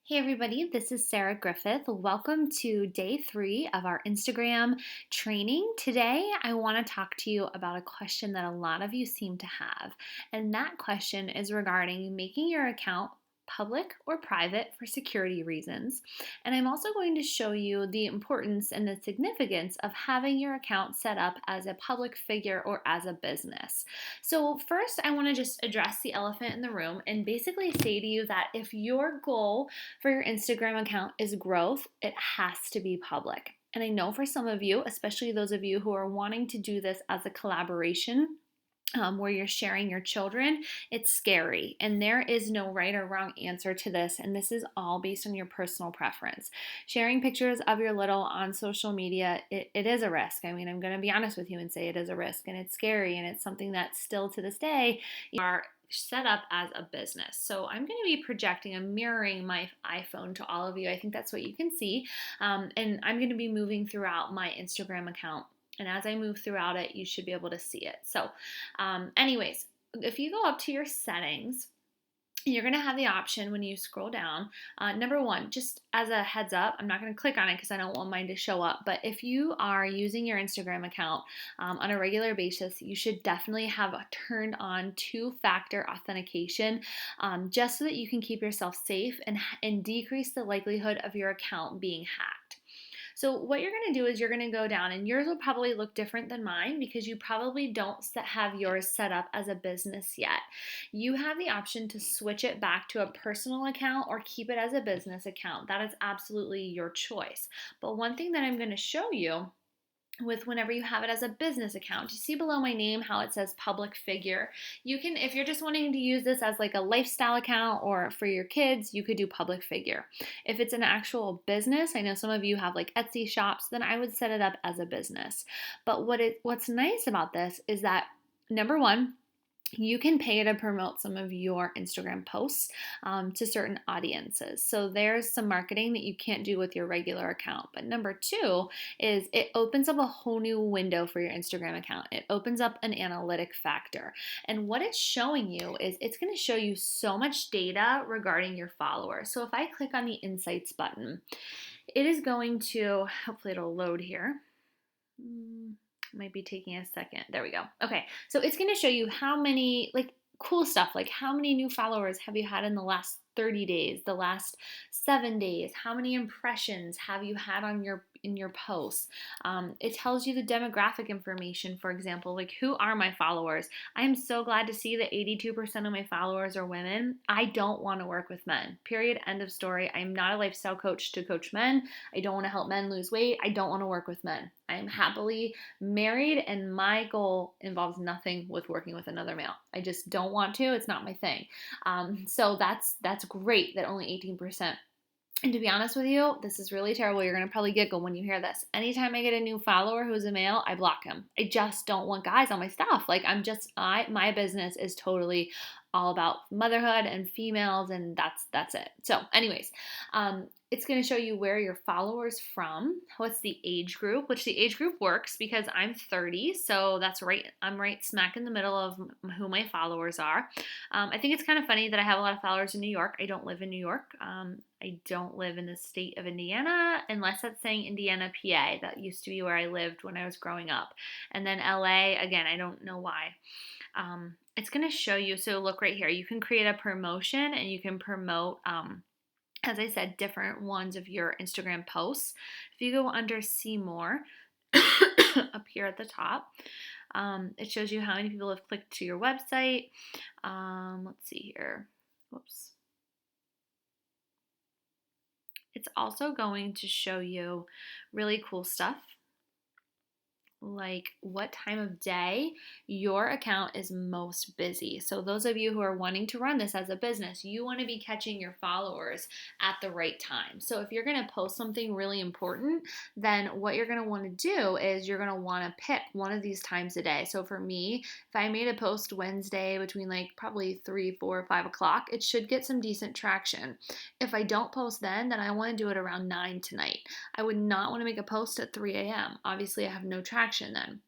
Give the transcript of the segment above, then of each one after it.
Hey everybody, this is Sarah Griffith. Welcome to day 3 of our Instagram training. Today, I want to talk to you about a question that a lot of you seem to have, and that question is regarding making your account public or private for security reasons. And I'm also going to show you the importance and the significance of having your account set up as a public figure or as a business. So, first, I want to just address the elephant in the room and basically say to you that if your goal for your Instagram account is growth, it has to be public. And I know for some of you, especially those of you who are wanting to do this as a collaboration, where you're sharing your children, it's scary. And there is no right or wrong answer to this. And this is all based on your personal preference. Sharing pictures of your little on social media, it is a risk. I mean, I'm going to be honest with you and say it is a risk and it's scary. And it's something that still to this day are set up as a business. So I'm going to be projecting and mirroring my iPhone to all of you. I think that's what you can see. And I'm going to be moving throughout my Instagram account. And as I move throughout it, you should be able to see it. So anyways, if you go up to your settings, you're going to have the option when you scroll down. Number one, just as a heads up, I'm not going to click on it because I don't want mine to show up. But if you are using your Instagram account on a regular basis, you should definitely have turned on two-factor authentication just so that you can keep yourself safe and decrease the likelihood of your account being hacked. So what you're going to do is you're going to go down, and yours will probably look different than mine because you probably don't have yours set up as a business yet. You have the option to switch it back to a personal account or keep it as a business account. That is absolutely your choice. But one thing that I'm going to show you with whenever you have it as a business account. You see below my name how it says public figure. You can, if you're just wanting to use this as like a lifestyle account or for your kids, you could do public figure. If it's an actual business, I know some of you have like Etsy shops, then I would set it up as a business. But what's nice about this is that number one, you can pay to promote some of your Instagram posts to certain audiences. So there's some marketing that you can't do with your regular account. But number two is it opens up a whole new window for your Instagram account. It opens up an analytic factor. And what it's showing you is it's going to show you so much data regarding your followers. So if I click on the Insights button, it is going to, hopefully it'll load here. Might be taking a second. There we go. Okay, so it's going to show you how many, like, cool stuff, like how many new followers have you had in the last 30 days, the last 7 days, how many impressions have you had on in your posts. It tells you the demographic information, for example, like who are my followers. I am so glad to see that 82% of my followers are women. I don't want to work with men, period, end of story. I'm not a lifestyle coach to coach men. I don't want to help men lose weight. I don't want to work with men. I am happily married and my goal involves nothing with working with another male. I just don't want to. It's not my thing. So that's great that only 18%. And to be honest with you, this is really terrible. You're going to probably giggle when you hear this. Anytime I get a new follower who's a male, I block him. I just don't want guys on my stuff. Like my business is totally all about motherhood and females, and that's it. So anyways, it's going to show you where your followers from, what's the age group, which the age group works because I'm 30, so I'm right smack in the middle of who my followers are. I think it's kind of funny that I have a lot of followers in New York. I don't live in New York. I don't live in the state of Indiana, unless that's saying Indiana, PA. That used to be where I lived when I was growing up. And then LA, again, I don't know why. It's going to show you, so look right here. You can create a promotion and you can promote, as I said, different ones of your Instagram posts. If you go under See More, up here at the top, it shows you how many people have clicked to your website. Let's see here. Whoops. It's also going to show you really cool stuff, like what time of day your account is most busy. So those of you who are wanting to run this as a business, you want to be catching your followers at the right time. So if you're going to post something really important, then what you're going to want to do is you're going to want to pick one of these times a day. So for me, if I made a post Wednesday between like probably 3, 4, 5 o'clock, it should get some decent traction. If I don't post then I want to do it around 9 tonight. I would not want to make a post at 3 a.m. Obviously, I have no traction then.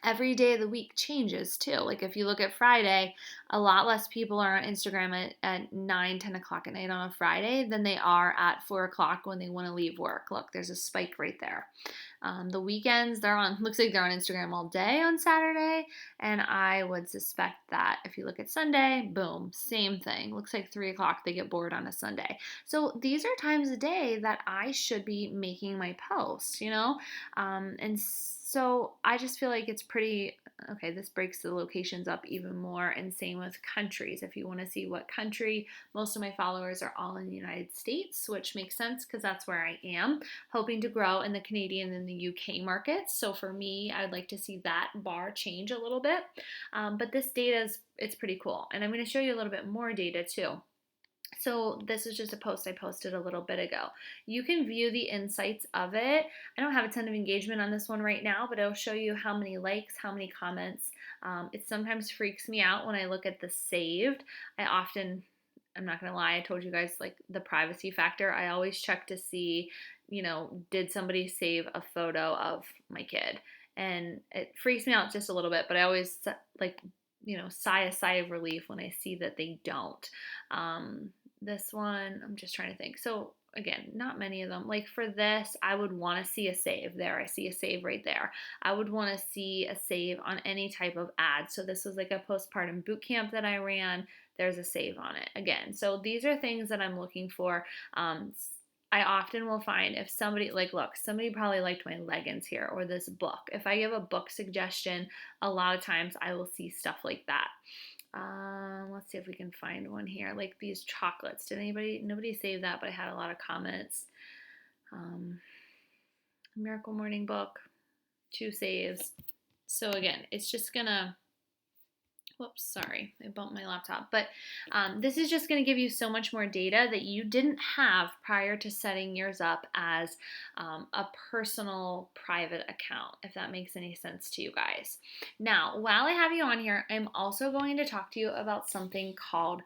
every day of the week changes too. Like if you look at Friday, a lot less people are on Instagram at 9, 10 o'clock at night on a Friday than they are at 4 o'clock when they want to leave work. Look, there's a spike right there. The weekends, looks like they're on Instagram all day on Saturday. And I would suspect that if you look at Sunday, boom, same thing. Looks like 3 o'clock, they get bored on a Sunday. So these are times a day that I should be making my posts, and so I just feel like it's pretty okay. This breaks the locations up even more, and same with countries. If you want to see what country, most of my followers are all in the United States, which makes sense because that's where I am, hoping to grow in the Canadian and the UK markets. So for me, I'd like to see that bar change a little bit. But this data it's pretty cool, and I'm going to show you a little bit more data too. So this is just a post I posted a little bit ago. You can view the insights of it. I don't have a ton of engagement on this one right now, but it'll show you how many likes, how many comments. It sometimes freaks me out when I look at the saved. I'm not gonna lie, I told you guys like the privacy factor. I always check to see, did somebody save a photo of my kid? And it freaks me out just a little bit, but I always like, sigh a sigh of relief when I see that they don't. This one, I'm just trying to think. So again, not many of them. Like for this, I would want to see a save there. I see a save right there. I would want to see a save on any type of ad. So this was like a postpartum boot camp that I ran. There's a save on it again. So these are things that I'm looking for. I often will find if somebody somebody probably liked my leggings here or this book. If I give a book suggestion, a lot of times I will see stuff like that. Let's see if we can find one here. Like these chocolates. Nobody saved that, but I had a lot of comments. Miracle Morning book, 2 saves. So again, it's just gonna, whoops, sorry, I bumped my laptop. But this is just going to give you so much more data that you didn't have prior to setting yours up as a personal private account, if that makes any sense to you guys. Now, while I have you on here, I'm also going to talk to you about something called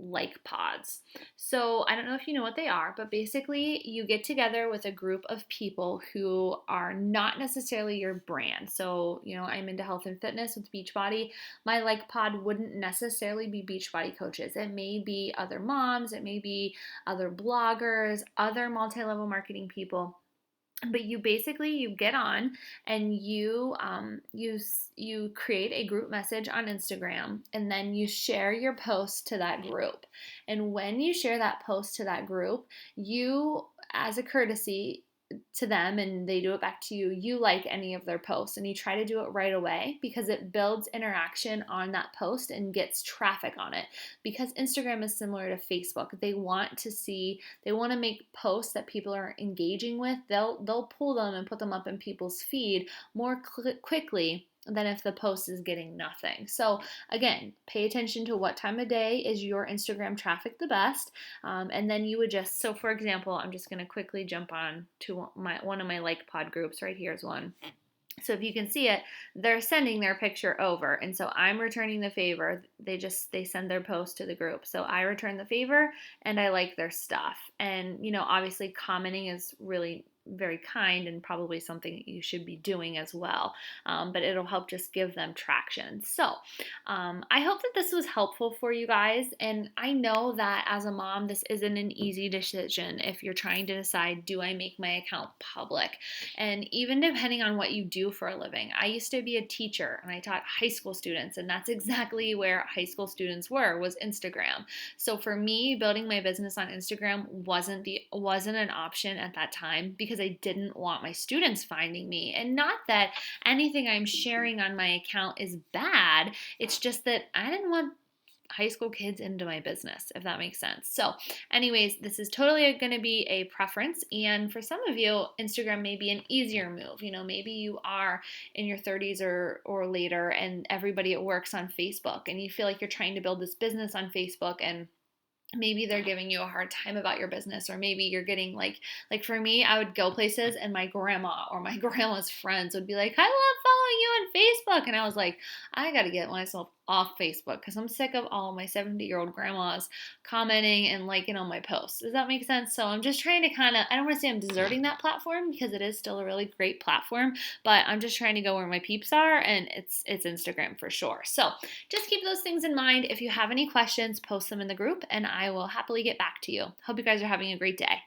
Likepods. So I don't know if you know what they are, but basically you get together with a group of people who are not necessarily your brand. So, I'm into health and fitness with Beachbody. My Likepod wouldn't necessarily be Beachbody coaches. It may be other moms, it may be other bloggers, other multi-level marketing people. But you get on and you create a group message on Instagram, and then you share your post to that group. And when you share that post to that group, you, as a courtesy to them, and they do it back to you, you like any of their posts, and you try to do it right away because it builds interaction on that post and gets traffic on it. Because Instagram is similar to Facebook, they want to make posts that people are engaging with. They'll pull them and put them up in people's feed more quickly than if the post is getting nothing. So again, pay attention to what time of day is your Instagram traffic the best, and then you would so for example, I'm just going to quickly jump on to one of my Likepod groups. Right here's one. So if you can see it, they're sending their picture over, and so I'm returning the favor. They send their post to the group, so I return the favor and I like their stuff. And obviously commenting is really very kind and probably something you should be doing as well, but it'll help just give them traction. So I hope that this was helpful for you guys, and I know that as a mom this isn't an easy decision if you're trying to decide, do I make my account public? And even depending on what you do for a living. I used to be a teacher and I taught high school students, and that's exactly where high school students was Instagram. So for me, building my business on Instagram wasn't an option at that time because I didn't want my students finding me. And not that anything I'm sharing on my account is bad, it's just that I didn't want high school kids into my business, if that makes sense. So anyways, this is totally going to be a preference, and for some of you, Instagram may be an easier move. Maybe you are in your 30s or later, and everybody at work's on Facebook, and you feel like you're trying to build this business on Facebook, and maybe they're giving you a hard time about your business, or maybe you're getting like for me, I would go places and my grandma or my grandma's friends would be like, I love following you on Facebook. And I was like, I got to get myself off Facebook because I'm sick of all my 70-year-old grandmas commenting and liking on my posts. Does that make sense? So I'm just trying to I don't want to say I'm deserting that platform because it is still a really great platform, but I'm just trying to go where my peeps are, and it's Instagram for sure. So just keep those things in mind. If you have any questions, post them in the group and I will happily get back to you. Hope you guys are having a great day.